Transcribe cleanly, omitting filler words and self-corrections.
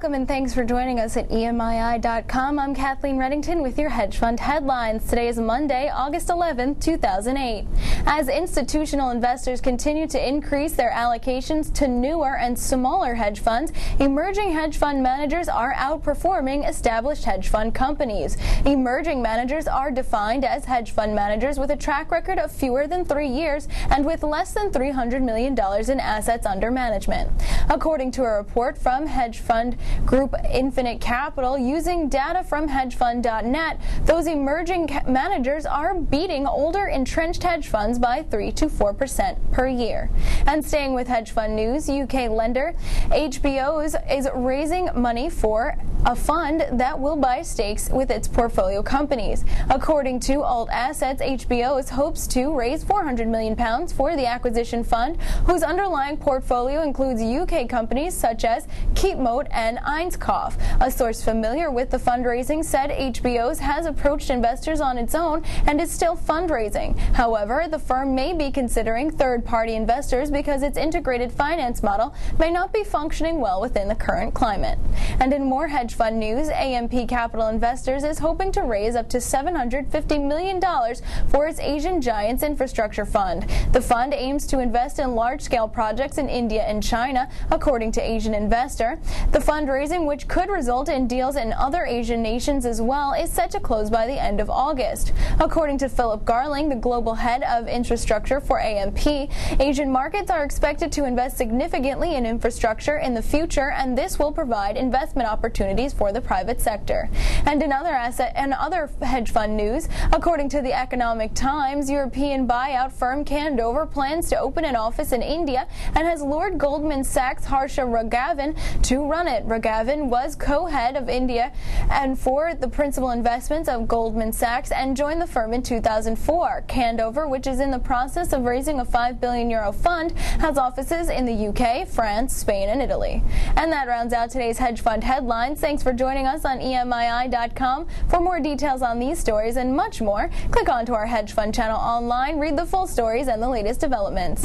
Welcome and thanks for joining us at EMII.com. I'm Kathleen Reddington with your hedge fund headlines. Today is Monday, August 11, 2008. As institutional investors continue to increase their allocations to newer and smaller hedge funds, emerging hedge fund managers are outperforming established hedge fund companies. Emerging managers are defined as hedge fund managers with a track record of fewer than 3 years and with less than $300 million in assets under management. According to a report from hedge fund group Infinite Capital, using data from hedgefund.net, those emerging managers are beating older entrenched hedge funds by 3 to 4% per year. And staying with hedge fund news, UK lender HBOS is raising money for a fund that will buy stakes with its portfolio companies. According to Alt Assets, HBOS hopes to raise £400 million for the acquisition fund, whose underlying portfolio includes UK companies such as Keepmoat and Einskopf. A source familiar with the fundraising said HBOS has approached investors on its own and is still fundraising. However, the firm may be considering third-party investors because its integrated finance model may not be functioning well within the current climate. And in more hedge fund news, AMP Capital Investors is hoping to raise up to $750 million for its Asian Giants Infrastructure Fund. The fund aims to invest in large-scale projects in India and China, according to Asian Investor. The fundraising, which could result in deals in other Asian nations as well, is set to close by the end of August. According to Philip Garling, the global head of infrastructure for AMP, Asian markets are expected to invest significantly in infrastructure in the future, and this will provide investment opportunities for the private sector. And in other hedge fund news, according to the Economic Times, European buyout firm Candover plans to open an office in India and has lured Goldman Sachs' Harsha Raghavan to run it. Raghavan was co-head of India and for the principal investments of Goldman Sachs and joined the firm in 2004. Candover, which is in the process of raising a €5 billion fund, has offices in the UK, France, Spain, and Italy. And that rounds out today's hedge fund headlines. Thanks for joining us on EMII.com. For more details on these stories and much more, click onto our hedge fund channel online, read the full stories and the latest developments.